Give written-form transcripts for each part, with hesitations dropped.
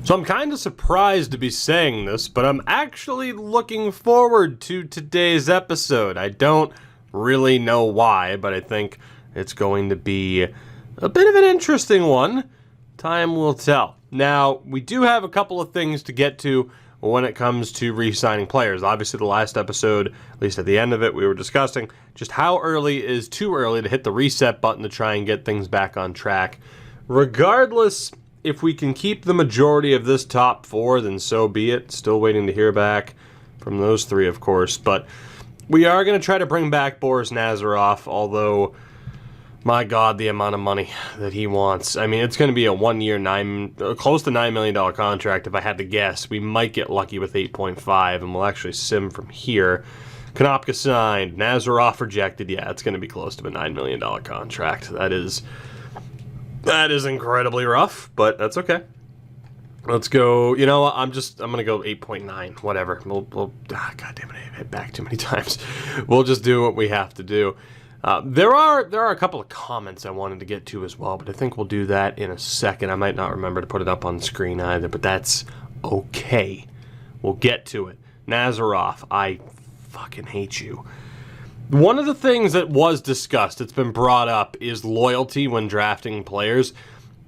So I'm kind of surprised to be saying this, but I'm actually looking forward to today's episode. I don't really know why, but I think it's going to be a bit of an interesting one. Time will tell. Now, we do have a couple of things to get to when it comes to re-signing players. Obviously, the last episode, at least at the end of it, we were discussing just how early is too early to hit the reset button to try and get things back on track. Regardless, if we can keep the majority of this top four, then so be it. Still waiting to hear back from those three, of course. But we are going to try to bring back Boris Nazarov, although, my God, the amount of money that he wants. I mean, it's going to be a 1 year, close to $9 million contract, if I had to guess. We might get lucky with 8.5, and we'll actually sim from here. Konopka signed. Nazarov rejected. Yeah, it's going to be close to a $9 million contract. That is incredibly rough, but that's okay. Let's go. You know what? I'm going to go 8.9. Whatever. We'll God damn it, I hit back too many times. We'll just do what we have to do. There are a couple of comments I wanted to get to as well, but I think we'll do that in a second. I might not remember to put it up on the screen either, but that's okay. We'll get to it. Nazarov, I fucking hate you. One of the things that was discussed, it's been brought up, is loyalty when drafting players.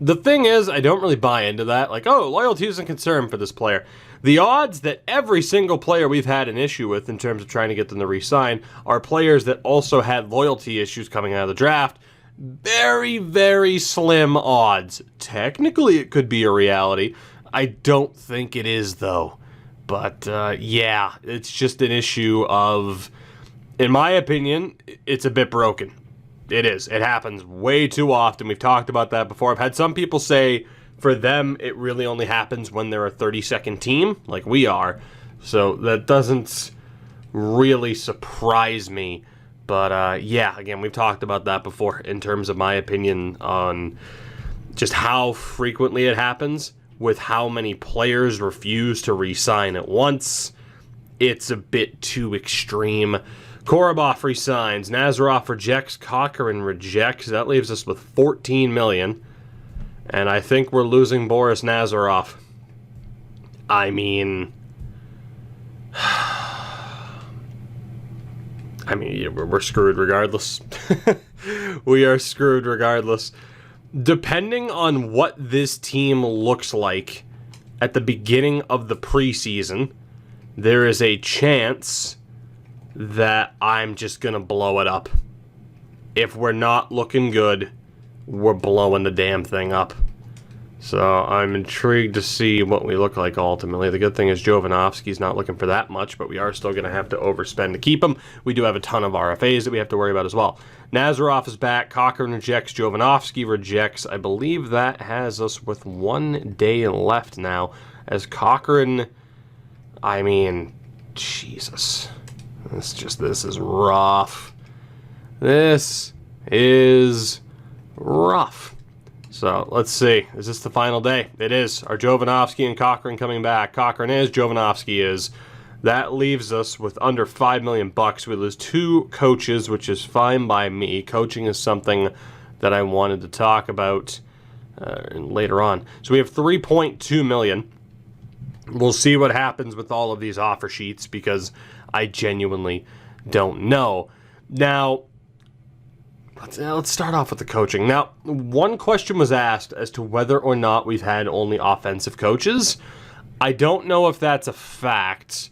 The thing is, I don't really buy into that. Like, oh, loyalty isn't a concern for this player. The odds that every single player we've had an issue with in terms of trying to get them to re-sign are players that also had loyalty issues coming out of the draft. Very, very slim odds. Technically, it could be a reality. I don't think it is, though. But, yeah, it's just an issue of... In my opinion, it's a bit broken. It is. It happens way too often. We've talked about that before. I've had some people say for them it really only happens when they're a 30-second team, like we are. So that doesn't really surprise me. But yeah, again, we've talked about that before in terms of my opinion on just how frequently it happens with how many players refuse to re-sign at once. It's a bit too extreme. Korobov resigns. Nazarov rejects. Cochran rejects. That leaves us with $14 million. And I think we're losing Boris Nazarov. I mean... we're screwed regardless. We are screwed regardless. Depending on what this team looks like at the beginning of the preseason, there is a chance that I'm just going to blow it up. If we're not looking good, we're blowing the damn thing up. So I'm intrigued to see what we look like ultimately. The good thing is Jovanovski's not looking for that much, but we are still going to have to overspend to keep him. We do have a ton of RFAs that we have to worry about as well. Nazarov is back. Cochran rejects. Jovanovski rejects. I believe that has us with 1 day left now. As Cochran, I mean, Jesus. This is rough. This is rough. So, let's see. Is this the final day? It is. Are Jovanovski and Cochran coming back? Cochran is. Jovanovski is. That leaves us with under $5 million. We lose 2 coaches, which is fine by me. Coaching is something that I wanted to talk about later on. So, we have $3.2 million. We'll see what happens with all of these offer sheets because I genuinely don't know. Now, let's start off with the coaching. Now, one question was asked as to whether or not we've had only offensive coaches. I don't know if that's a fact.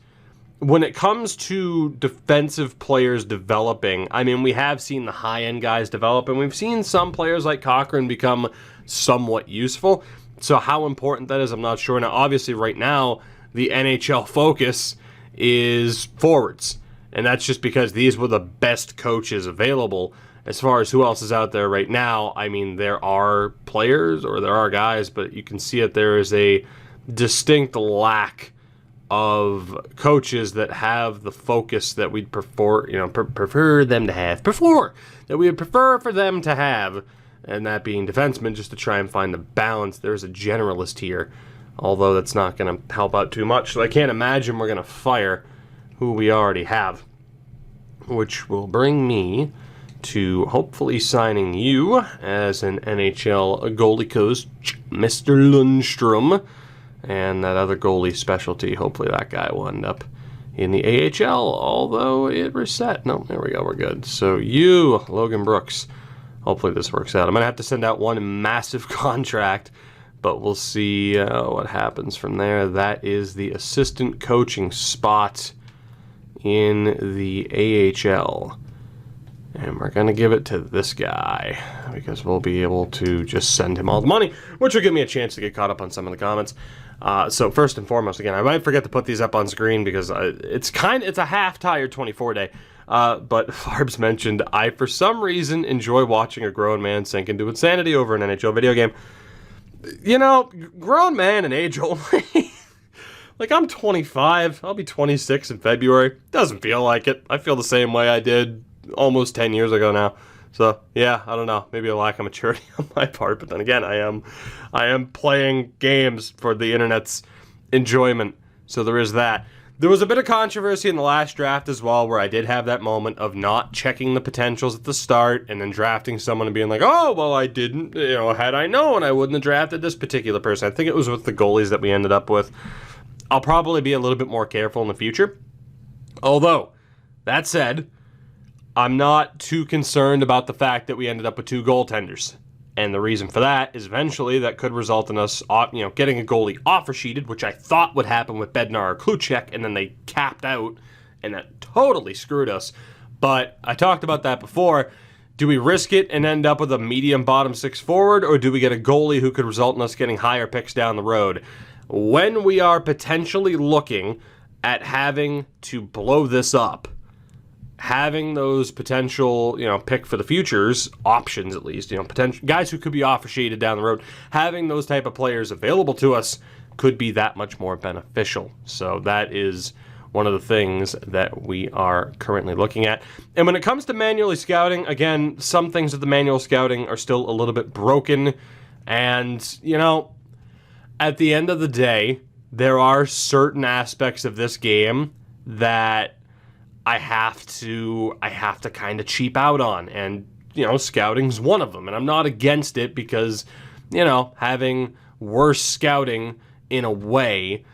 When it comes to defensive players developing, I mean, we have seen the high-end guys develop, and we've seen some players like Cochran become somewhat useful. So how important that is, I'm not sure. Now, obviously, right now, the NHL focus is forwards. And that's just because these were the best coaches available. As far as who else is out there right now, I mean, there are players or there are guys, but you can see that there is a distinct lack of coaches that have the focus that we'd prefer them to have. That we would prefer for them to have. And that being defensemen, just to try and find the balance. There's a generalist here, although that's not going to help out too much. So I can't imagine we're going to fire who we already have, which will bring me to hopefully signing you as an NHL goalie coach, Mr. Lundstrom. And that other goalie specialty, hopefully that guy will end up in the AHL, although it reset. No, there we go, we're good. So you, Logan Brooks, hopefully this works out. I'm going to have to send out one massive contract, but we'll see what happens from there. That is the assistant coaching spot in the AHL. And we're going to give it to this guy because we'll be able to just send him all the money, which will give me a chance to get caught up on some of the comments. So first and foremost, again, I might forget to put these up on screen because it's a half-tired 24-day. But Farbs mentioned, I, for some reason, enjoy watching a grown man sink into insanity over an NHL video game. You know, grown man and age only. Like, I'm 25. I'll be 26 in February. Doesn't feel like it. I feel the same way I did almost 10 years ago now. So, yeah, I don't know. Maybe a lack of maturity on my part. But then again, I am playing games for the internet's enjoyment. So there is that. There was a bit of controversy in the last draft as well, where I did have that moment of not checking the potentials at the start and then drafting someone and being like, oh, well, I didn't, had I known, I wouldn't have drafted this particular person. I think it was with the goalies that we ended up with. I'll probably be a little bit more careful in the future. Although, that said, I'm not too concerned about the fact that we ended up with 2 goaltenders. And the reason for that is eventually that could result in us, getting a goalie offer sheeted, which I thought would happen with Bednar or Kluchek, and then they capped out, and that totally screwed us. But I talked about that before. Do we risk it and end up with a medium bottom 6 forward, or do we get a goalie who could result in us getting higher picks down the road? When we are potentially looking at having to blow this up, having those potential, pick for the futures options, at least, potential guys who could be offer sheeted down the road, having those type of players available to us could be that much more beneficial. So that is one of the things that we are currently looking at. And when it comes to manually scouting, again, some things of the manual scouting are still a little bit broken. And, at the end of the day, there are certain aspects of this game that I have to kind of cheap out on, and scouting's one of them. And I'm not against it because having worse scouting in a way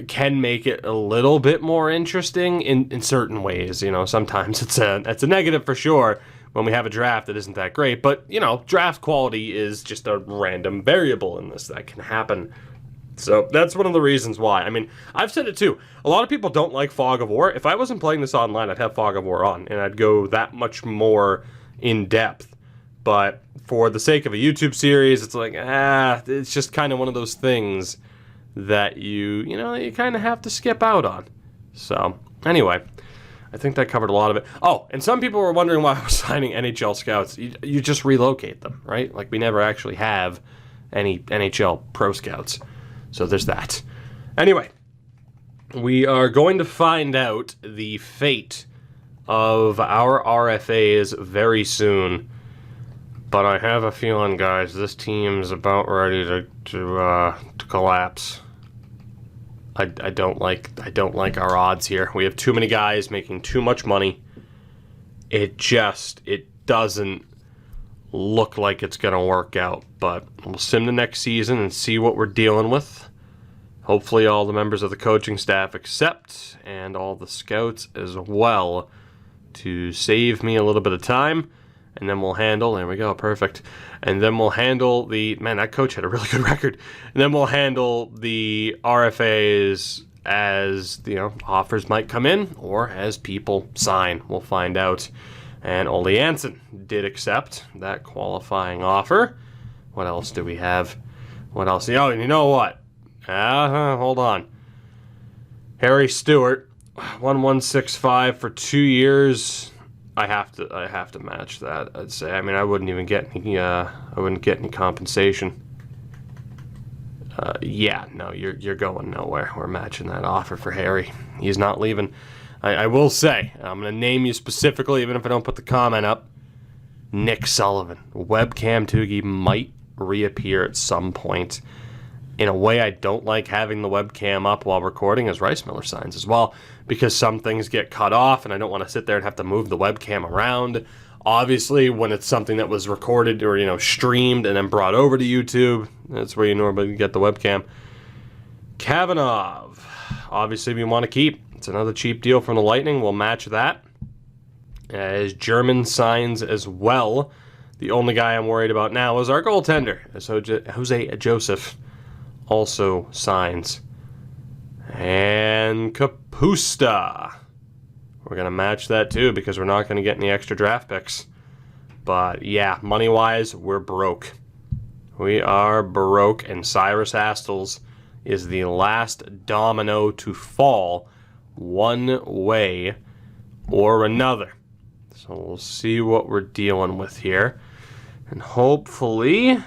can make it a little bit more interesting in certain ways. Sometimes it's a negative for sure when we have a draft that isn't that great, but draft quality is just a random variable in this that can happen. So that's one of the reasons why. I mean, I've said it too. A lot of people don't like Fog of War. If I wasn't playing this online, I'd have Fog of War on, and I'd go that much more in depth. But for the sake of a YouTube series, it's like, it's just kind of one of those things that you kind of have to skip out on. So, anyway, I think that covered a lot of it. Oh, and some people were wondering why I was signing NHL scouts. You just relocate them, right? Like, we never actually have any NHL pro scouts. So there's that. Anyway, we are going to find out the fate of our RFAs very soon. But I have a feeling, guys, this team's about ready to collapse. I don't like our odds here. We have too many guys making too much money. It doesn't look like it's going to work out, but we'll sim the next season and see what we're dealing with. Hopefully all the members of the coaching staff accept, and all the scouts as well, to save me a little bit of time, and then we'll handle, there we go, perfect, and then we'll handle that coach had a really good record, and then we'll handle the RFAs as, offers might come in, or as people sign. We'll find out. And Ole Janssen did accept that qualifying offer. What else do we have? What else? Oh, and you know what? Hold on. Harry Stewart, 1165 for 2 years. I have to match that. I'd say. I mean, I wouldn't even get any compensation. No, you're going nowhere. We're matching that offer for Harry. He's not leaving. I will say, I'm going to name you specifically, even if I don't put the comment up. Nick Sullivan. Webcam Toogie might reappear at some point. In a way, I don't like having the webcam up while recording, as Rice Miller signs as well, because some things get cut off, and I don't want to sit there and have to move the webcam around. Obviously, when it's something that was recorded or, streamed and then brought over to YouTube, that's where you normally get the webcam. Kavanaugh. Obviously, we want to keep. It's another cheap deal from the Lightning. We'll match that. As German signs as well. The only guy I'm worried about now is our goaltender, as Jose Joseph also signs. And Kapusta. We're going to match that too because we're not going to get any extra draft picks. But yeah, money-wise, we're broke. We are broke, and Cyrus Astles is the last domino to fall one way or another. So we'll see what we're dealing with here. And hopefully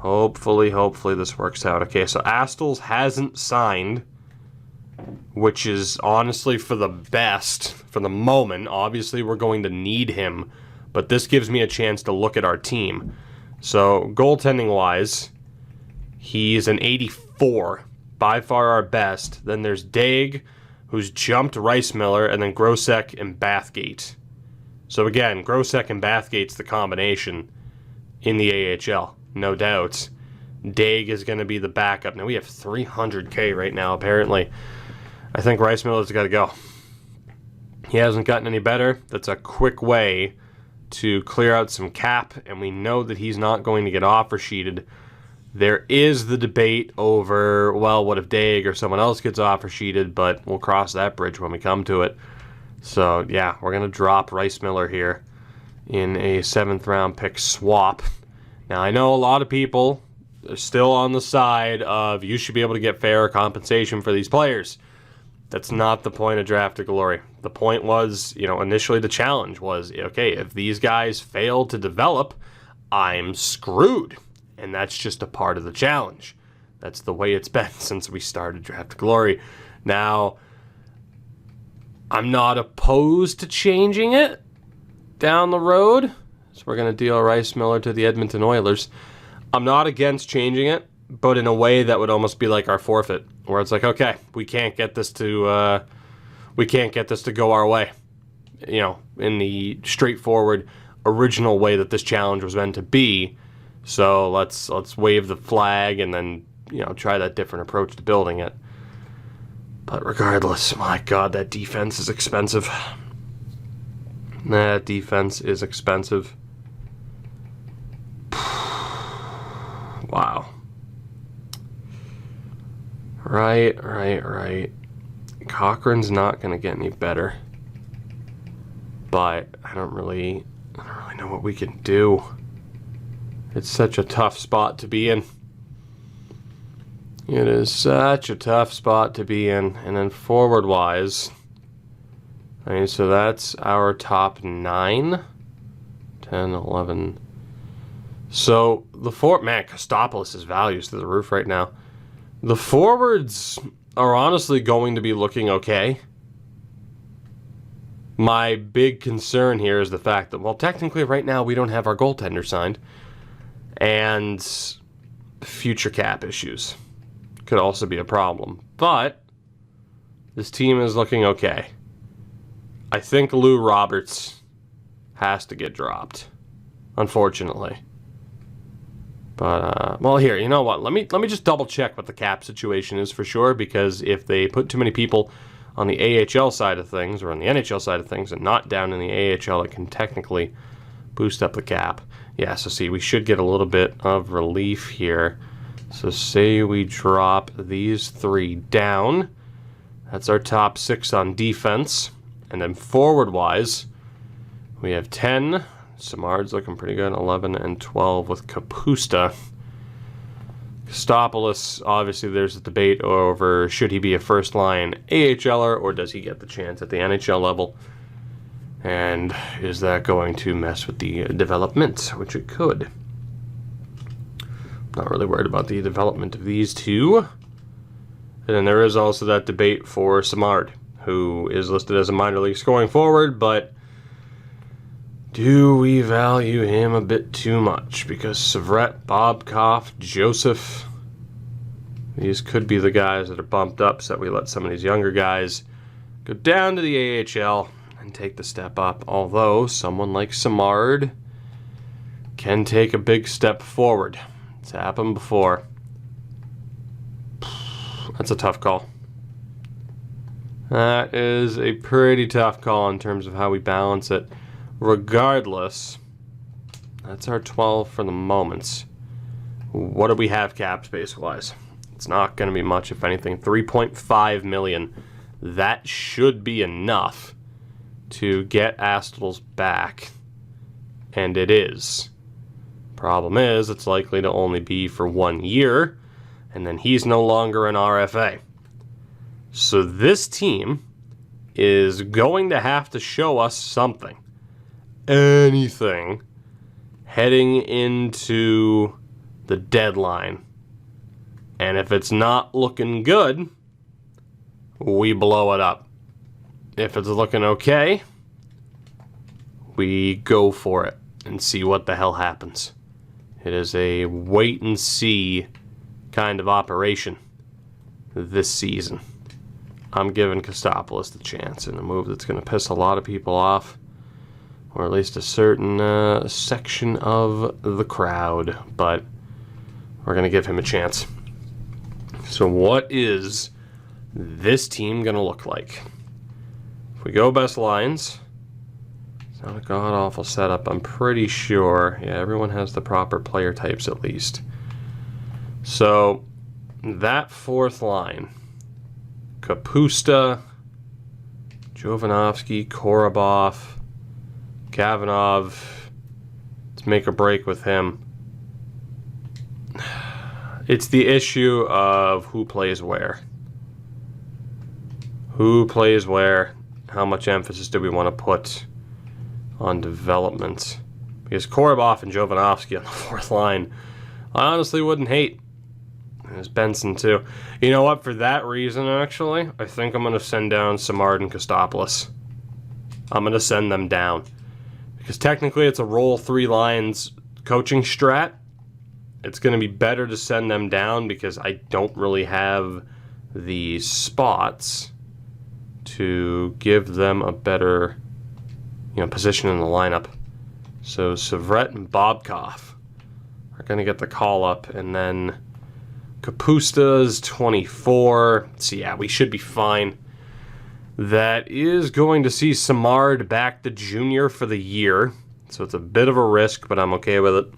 this works out. Okay, so Astles hasn't signed, which is honestly for the best for the moment. Obviously, we're going to need him, but this gives me a chance to look at our team. So, goaltending-wise, he's an 84, by far our best. Then there's Daig, who's jumped Rice-Miller, and then Grosek and Bathgate. So again, Grosek and Bathgate's the combination in the AHL, no doubt. Daig is going to be the backup. Now, we have 300K right now, apparently. I think Rice-Miller's got to go. He hasn't gotten any better. That's a quick way to clear out some cap, and we know that he's not going to get offer sheeted. There is the debate over, well, what if Daig or someone else gets offer sheeted, but we'll cross that bridge when we come to it. So, yeah, we're going to drop Rice-Miller here in a 7th-round pick swap. Now, I know a lot of people are still on the side of you should be able to get fair compensation for these players. That's not the point of Draft to Glory. The point was, initially the challenge was, okay, if these guys fail to develop, I'm screwed. And that's just a part of the challenge. That's the way it's been since we started Draft to Glory. Now, I'm not opposed to changing it down the road. So we're going to deal Rice-Miller to the Edmonton Oilers. I'm not against changing it, but in a way that would almost be like our forfeit, where it's like, okay, we can't get this to go our way, in the straightforward original way that this challenge was meant to be. So let's wave the flag and then try that different approach to building it. But regardless, my God, that defense is expensive. That defense is expensive. Wow. Right. Cochran's not going to get any better. But I don't really know what we can do. It's such a tough spot to be in. It is such a tough spot to be in. And then forward-wise, so that's our top 9. 10, 11. So, Kostopoulos' value is through the roof right now. The forwards are honestly going to be looking okay. My big concern here is the fact that, technically right now we don't have our goaltender signed. And future cap issues could also be a problem. But this team is looking okay. I think Lou Roberts has to get dropped, unfortunately. But, here, you know what? Let me just double check what the cap situation is for sure, because if they put too many people on the AHL side of things, or on the NHL side of things, and not down in the AHL, it can technically boost up the cap. Yeah, so see, we should get a little bit of relief here. So say we drop these 3 down. That's our top 6 on defense. And then forward-wise, we have 10. Samard's looking pretty good. 11 and 12 with Kapusta. Kostopoulos, obviously there's a debate over should he be a first-line AHLer or does he get the chance at the NHL level? And is that going to mess with the development? Which it could. Not really worried about the development of these two. And then there is also that debate for Samard, who is listed as a minor league scoring forward, but do we value him a bit too much? Because Savret, Bobkoff, Joseph, these could be the guys that are bumped up, so that we let some of these younger guys go down to the AHL and take the step up. Although someone like Samard can take a big step forward. It's happened before. That's a tough call. That is a pretty tough call in terms of how we balance it. Regardless, that's our 12 for the moment. What do we have cap space wise? It's not going to be much, if anything. 3.5 million. That should be enough to get Astel's back. And it is. Problem is, it's likely to only be for 1 year, and then he's no longer an RFA. So this team is going to have to show us something. Anything. Heading into the deadline. And if it's not looking good, we blow it up. If it's looking okay, we go for it and see what the hell happens. It is a wait and see kind of operation this season. I'm giving Kostopoulos the chance in a move that's going to piss a lot of people off, or at least a certain section of the crowd, but we're going to give him a chance. So what is this team going to look like? If we go best lines, it's not a god-awful setup, I'm pretty sure. Yeah, everyone has the proper player types at least. So that fourth line, Kapusta, Jovanovski, Korobov, Kavanov. Let's make a break with him. It's the issue of who plays where. Who plays where? How much emphasis do we want to put on development? Because Korobov and Jovanovski on the fourth line, I honestly wouldn't hate. There's Benson too. You know what? For that reason, actually, I think I'm going to send down Samard and Kostopoulos. I'm going to send them down. Because technically it's a roll 3 lines coaching strat. It's going to be better to send them down because I don't really have the spots to give them a better, position in the lineup. So Savret and Bobkov are going to get the call up, and then Kapusta's 24. So yeah, we should be fine. That is going to see Samard back to junior for the year. So it's a bit of a risk, but I'm okay with it.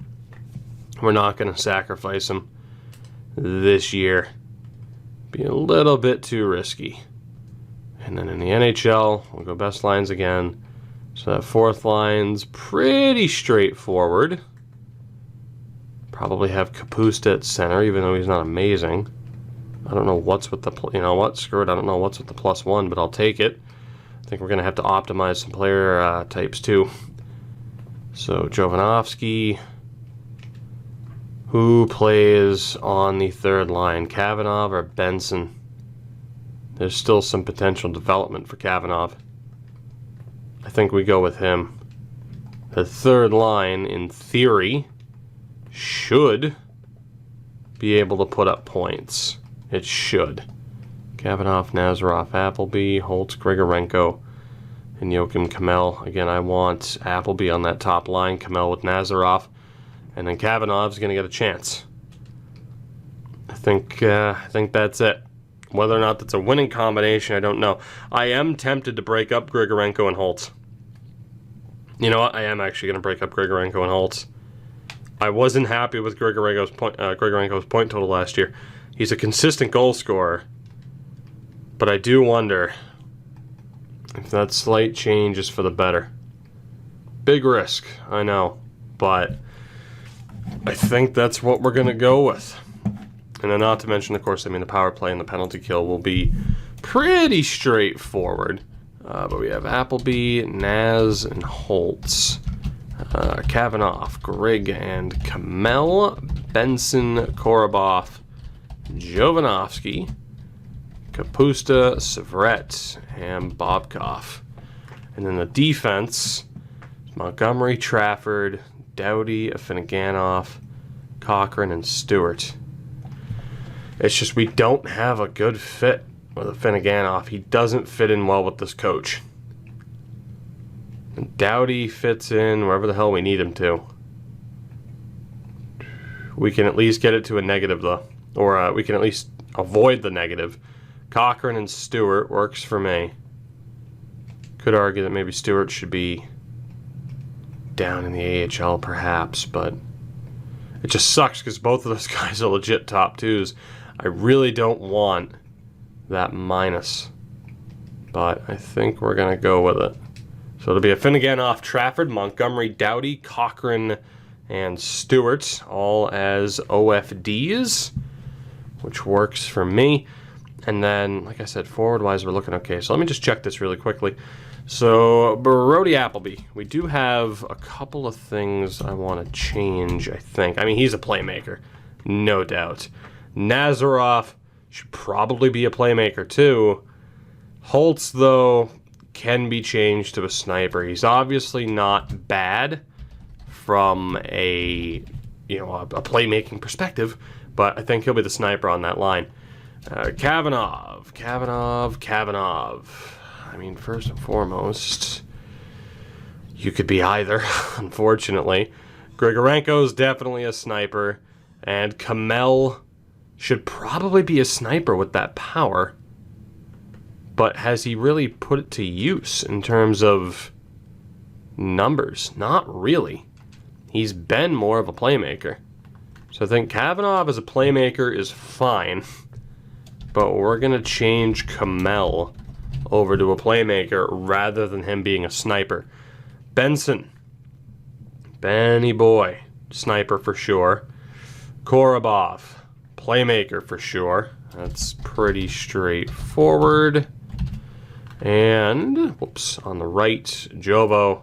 We're not going to sacrifice him this year. Be a little bit too risky. And then in the NHL, we'll go best lines again. So that fourth line's pretty straightforward. Probably have Kapusta at center, even though he's not amazing. I don't know what's with the, screw it, I don't know what's with the +1, but I'll take it. I think we're going to have to optimize some player types too. So Jovanovski, who plays on the third line, Kavanov or Benson? There's still some potential development for Kavanov. I think we go with him. The third line, in theory, should be able to put up points. It should. Kavanov, Nazarov, Appleby, Holtz, Grigorenko, and Joachim Kamel. Again, I want Appleby on that top line, Kamel with Nazarov, and then Kavanov's going to get a chance. I think that's it. Whether or not that's a winning combination, I don't know. I am tempted to break up Grigorenko and Holtz. You know what? I am actually going to break up Grigorenko and Holtz. I wasn't happy with Grigorenko's point total last year. He's a consistent goal scorer, but I do wonder if that slight change is for the better. Big risk, I know, but I think that's what we're going to go with. And then not to mention, of course, the power play and the penalty kill will be pretty straightforward. But we have Appleby, Naz, and Holtz. Kavanov, Grig, and Kamel, Benson, Korobov, Jovanovski, Kapusta, Savret, and Bobkov. And then the defense, Montgomery, Trafford, Doughty, Afinoganov, Cochran, and Stewart. It's just we don't have a good fit with Afinoganov. He doesn't fit in well with this coach. And Doughty fits in wherever the hell we need him to. We can at least get it to a negative, though. Or we can at least avoid the negative. Cochran and Stewart works for me. Could argue that maybe Stewart should be down in the AHL perhaps, but it just sucks because both of those guys are legit top twos. I really don't want that minus, but I think we're going to go with it. So it'll be a Finnegan off Trafford, Montgomery, Doughty, Cochran, and Stewart, all as OFDs, which works for me. And then, like I said, forward-wise, we're looking okay. So let me just check this really quickly. So, Brody Appleby, we do have a couple of things I want to change, I think. I mean, he's a playmaker, no doubt. Nazarov should probably be a playmaker, too. Holtz, though, can be changed to a sniper. He's obviously not bad from a playmaking perspective, but I think he'll be the sniper on that line. Kavanagh. I mean, first and foremost, you could be either, unfortunately. Grigorenko's definitely a sniper, and Kamel should probably be a sniper with that power. But has he really put it to use in terms of numbers? Not really. He's been more of a playmaker. So I think Kavanagh as a playmaker is fine. But we're going to change Kamel over to a playmaker rather than him being a sniper. Benson. Benny boy. Sniper for sure. Korobov. Playmaker for sure. That's pretty straightforward. And, whoops, on the right, Jovo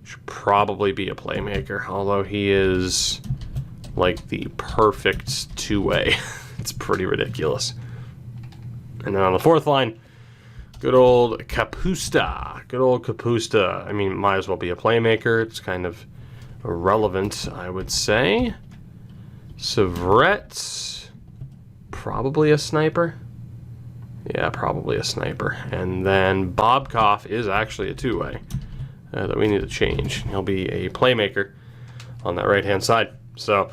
should probably be a playmaker, although he is like the perfect two-way. It's pretty ridiculous. And then on the fourth line, good old Kapusta. Good old Kapusta. I mean, might as well be a playmaker. It's kind of irrelevant, I would say. Savret, probably a sniper. Yeah, probably a sniper. And then Bobkov is actually a two-way that we need to change. He'll be a playmaker on that right-hand side. So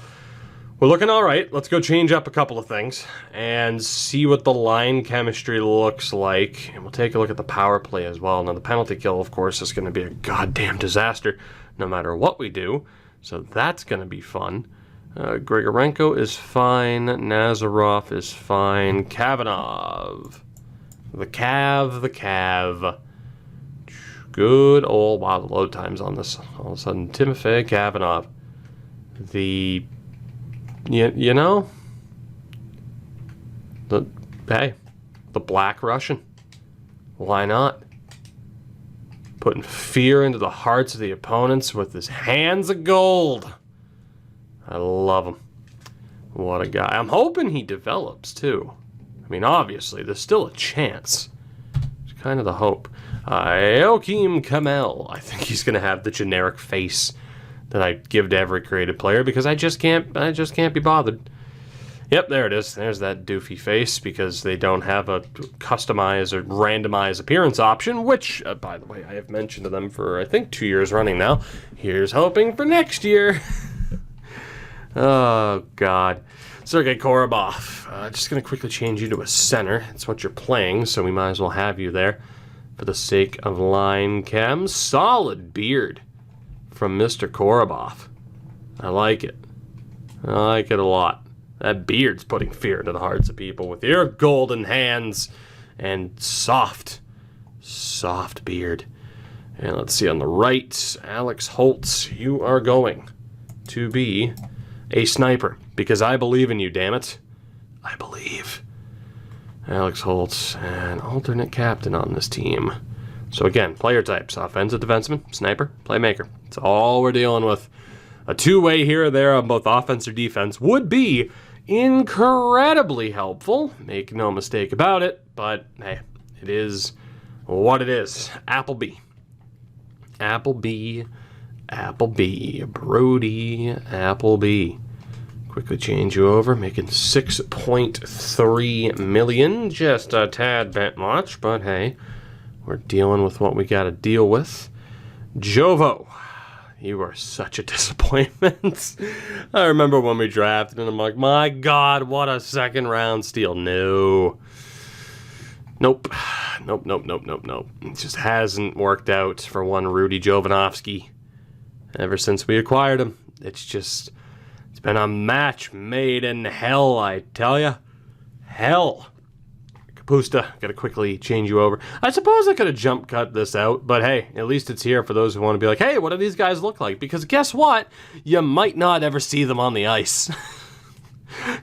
we're looking all right. Let's go change up a couple of things and see what the line chemistry looks like. And we'll take a look at the power play as well. Now, the penalty kill, of course, is going to be a goddamn disaster no matter what we do. So that's going to be fun. Grigorenko is fine. Nazarov is fine. Kavanagh. The Cav. Good old, wow, the load times on this. All of a sudden, Timofey Kavanagh. The, you know, the Black Russian. Why not? Putting fear into the hearts of the opponents with his hands of gold. I love him. What a guy. I'm hoping he develops, too. I mean, obviously, there's still a chance. It's kind of the hope. Joachim Kamel. I think he's going to have the generic face that I give to every creative player because I just can't be bothered. Yep, there it is. There's that doofy face because they don't have a customize or randomize appearance option, which, by the way, I have mentioned to them for, I think, 2 years running now. Here's hoping for next year. Oh, God. Sergei Korobov. Just going to quickly change you to a center. It's what you're playing, so we might as well have you there for the sake of line chem. Solid beard from Mr. Korobov. I like it. I like it a lot. That beard's putting fear into the hearts of people with your golden hands and soft beard. And let's see on the right, Alex Holtz, you are going to be a sniper because I believe in you, damn it. I believe. Alex Holtz, an alternate captain on this team. So again, player types, offensive defenseman, sniper, playmaker. That's all we're dealing with. A two-way here or there on both offense or defense would be incredibly helpful. Make no mistake about it, but hey, it is what it is. Appleby. Brody Appleby. Quickly change you over, making 6.3 million. Just a tad bit much, but hey, we're dealing with what we got to deal with. Jovo. you are such a disappointment. I remember when we drafted and I'm like, my God, what a second round steal. No. Nope. It just hasn't worked out for one Rudy Jovanovski ever since we acquired him. It's been a match made in hell, I tell ya. Hell. Kapusta, gotta quickly change you over. I suppose I could have jump cut this out, but hey, at least it's here for those who want to be like, hey, what do these guys look like? Because guess what? You might not ever see them on the ice.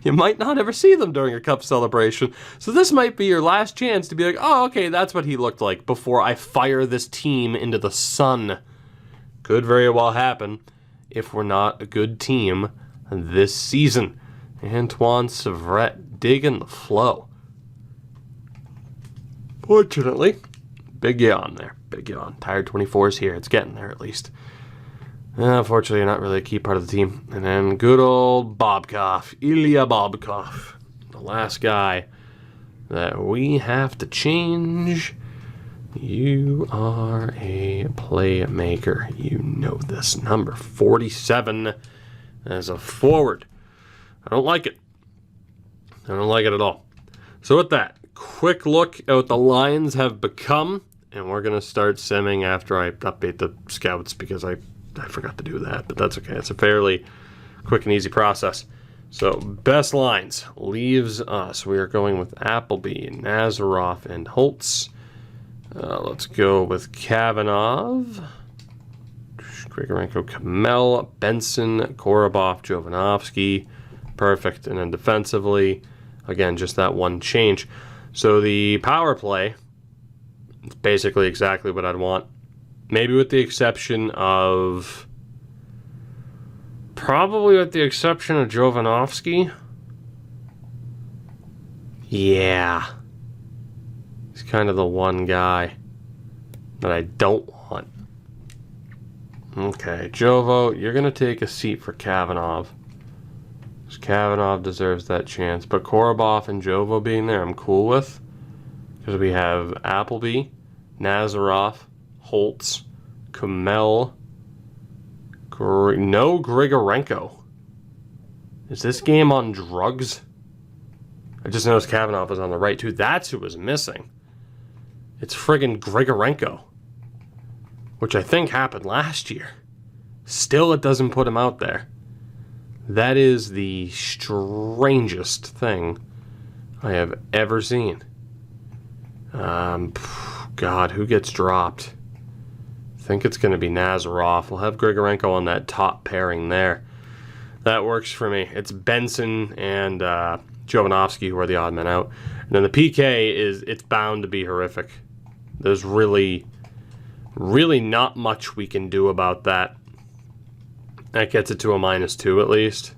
You might not ever see them during a cup celebration. So this might be your last chance to be like, oh, okay, that's what he looked like before I fire this team into the sun. Could very well happen if we're not a good team this season. Antoine Savret digging the flow. Fortunately, big yawn there. Big yawn. Tired 24's here. It's getting there at least. Unfortunately, you're not really a key part of the team. And then good old Bobkov. Ilya Bobkov. The last guy that we have to change. You are a playmaker. You know this. Number 47 as a forward. I don't like it. I don't like it at all. So with that, quick look at what the Lions have become. And we're going to start simming after I update the scouts because I forgot to do that, but that's okay. It's a fairly quick and easy process. So, best lines leaves us. We are going with Appleby, Nazarov, and Holtz. Let's go with Kavanagh, Grigorenko, Kamel, Benson, Korobov, Jovanovski. Perfect. And then defensively, again, just that one change. So, the power play is basically exactly what I'd want. Maybe with the exception of... Probably with the exception of Jovanovski. Yeah. He's kind of the one guy that I don't want. Okay, Jovo, you're going to take a seat for Kavanagh. Because Kavanagh deserves that chance. But Korobov and Jovo being there, I'm cool with. Because we have Appleby, Nazarov, Holtz, Kamel, no Grigorenko. Is this game on drugs? I just noticed Kavanagh was on the right too. That's who was missing. It's friggin' Grigorenko, which I think happened last year. Still, it doesn't put him out there. That is the strangest thing I have ever seen. God, who gets dropped? I think it's going to be Nazarov. We'll have Grigorenko on that top pairing there. That works for me. It's Benson and Jovanovski who are the odd men out. And then the PK it's bound to be horrific. There's really not much we can do about that. That gets it to a -2 at least.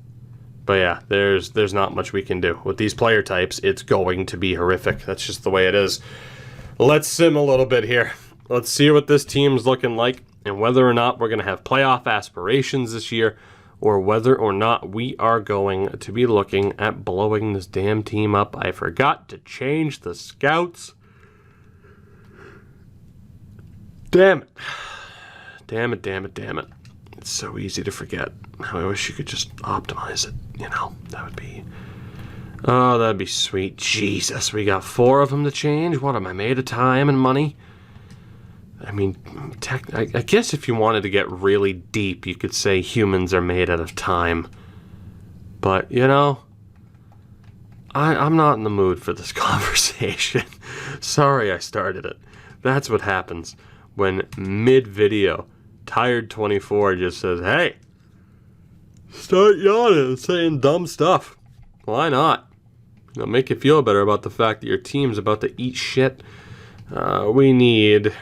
But yeah, there's not much we can do. With these player types, it's going to be horrific. That's just the way it is. Let's sim a little bit here. Let's see what this team's looking like and whether or not we're going to have playoff aspirations this year or whether or not we are going to be looking at blowing this damn team up. I forgot to change the scouts. Damn it. Damn it. It's so easy to forget. I wish you could just optimize it, you know. That would be... Oh, that'd be sweet. Jesus, we got 4 of them to change? What, am I made of time and money? I mean, I guess if you wanted to get really deep, you could say humans are made out of time. But, you know, I'm not in the mood for this conversation. Sorry I started it. That's what happens when mid-video, Tired24 just says, hey, start yawning and saying dumb stuff. Why not? It'll make you feel better about the fact that your team's about to eat shit. We need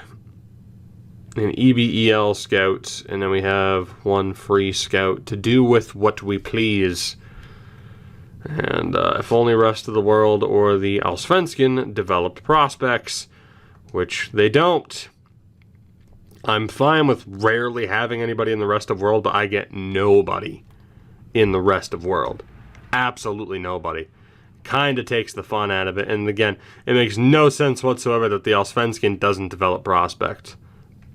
an EBEL scout, and then we have 1 free scout to do with what we please. And if only rest of the world or the Allsvenskan developed prospects, which they don't. I'm fine with rarely having anybody in the rest of world, but I get nobody in the rest of world. Absolutely nobody. Kind of takes the fun out of it. And again, it makes no sense whatsoever that the Allsvenskan doesn't develop prospects.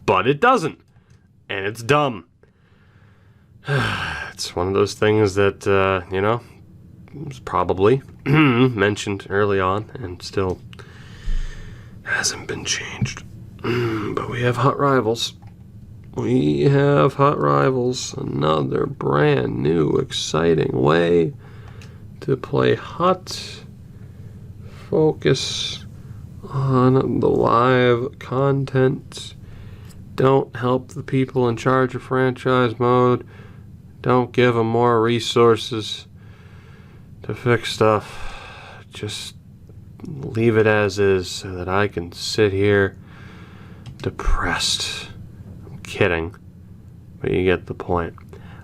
But it doesn't. And it's dumb. It's one of those things that, was probably mentioned early on and still hasn't been changed. But we have hot rivals. We have hot rivals. Another brand new, exciting way to play hot. Focus on the live content. Don't help the people in charge of franchise mode. Don't give them more resources to fix stuff. Just leave it as is so that I can sit here depressed. I'm kidding, but you get the point.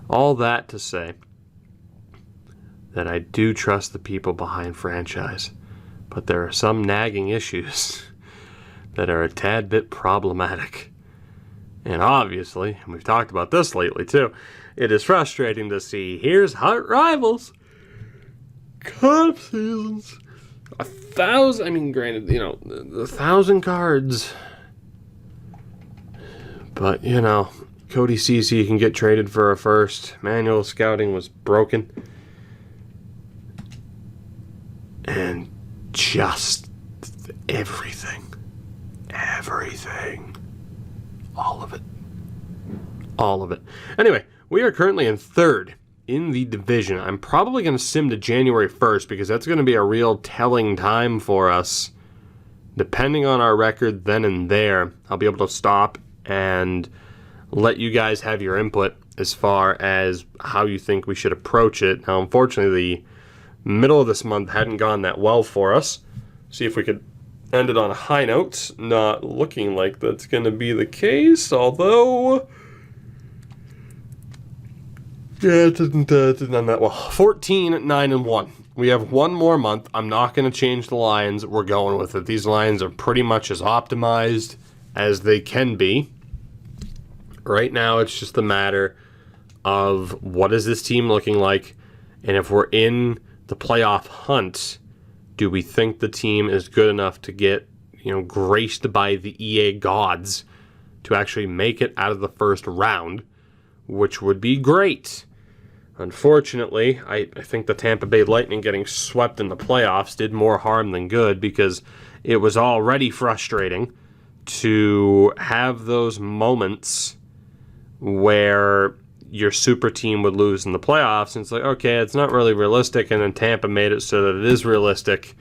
All that to say that I do trust the people behind franchise, but there are some nagging issues that are a tad bit problematic. And obviously, and we've talked about this lately too, it is frustrating to see here's hot rivals, cup seasons, 1,000, I mean, granted, the 1,000 cards. But, Cody Ceci can get traded for a first. Manual scouting was broken. And just everything. All of it. Anyway, we are currently in third in the division. I'm probably going to sim to January 1st because that's going to be a real telling time for us. Depending on our record then and there, I'll be able to stop and let you guys have your input as far as how you think we should approach it. Now, unfortunately, the middle of this month hadn't gone that well for us. See if we could end it on a high note. Not looking like that's going to be the case, although... yeah, it didn't end that well. 14, 9, and 1. We have one more month. I'm not going to change the lines. We're going with it. These lines are pretty much as optimized as they can be. Right now, it's just a matter of what is this team looking like, and if we're in the playoff hunt, do we think the team is good enough to get, graced by the EA gods to actually make it out of the first round, which would be great. Unfortunately, I think the Tampa Bay Lightning getting swept in the playoffs did more harm than good because it was already frustrating to have those moments where your super team would lose in the playoffs, and it's like, okay, it's not really realistic, and then Tampa made it so that it is realistic,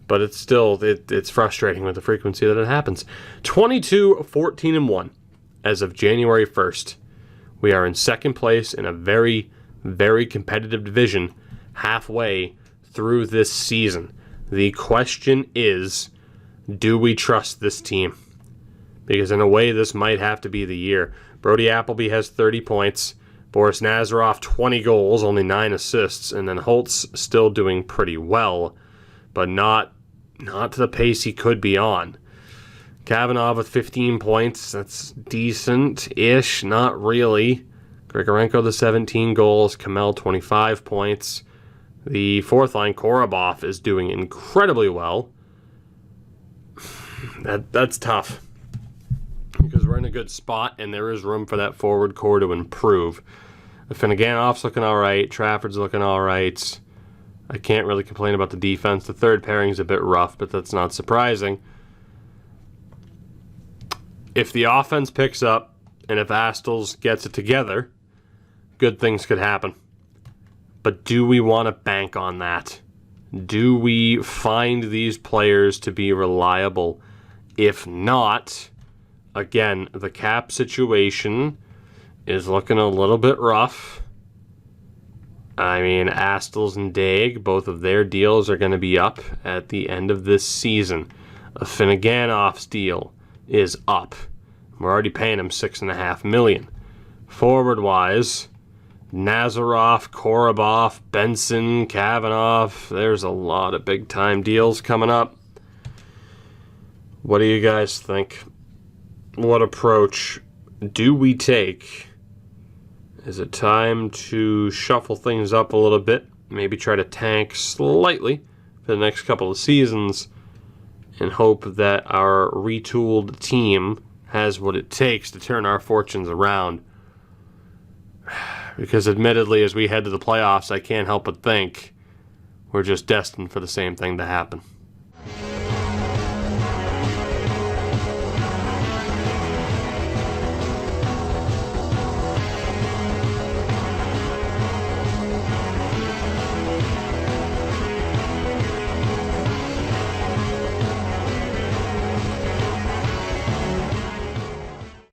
but it's still, it's frustrating with the frequency that it happens. 22, 14, and 1 as of January 1st. We are in second place in a very, very competitive division halfway through this season. The question is, do we trust this team? Because in a way, this might have to be the year. Brody Appleby has 30 points. Boris Nazarov, 20 goals, only 9 assists. And then Holtz still doing pretty well, but not to the pace he could be on. Kavanagh with 15 points. That's decent-ish, not really. Grigorenko, the 17 goals. Kamel, 25 points. The fourth line, Korobov, is doing incredibly well. That's tough. Because we're in a good spot, and there is room for that forward core to improve. Finneganoff's looking all right. Trafford's looking all right. I can't really complain about the defense. The third pairing's a bit rough, but that's not surprising. If the offense picks up, and if Astles gets it together, good things could happen. But do we want to bank on that? Do we find these players to be reliable? If not... again, the cap situation is looking a little bit rough. I mean, Astles and Daig, both of their deals are going to be up at the end of this season. Finneganoff's deal is up. We're already paying him $6.5 million. Forward-wise, Nazarov, Korobov, Benson, Kavanagh. There's a lot of big-time deals coming up. What do you guys think? What approach do we take? Is it time to shuffle things up a little bit? Maybe try to tank slightly for the next couple of seasons and hope that our retooled team has what it takes to turn our fortunes around. Because admittedly, as we head to the playoffs, I can't help but think we're just destined for the same thing to happen.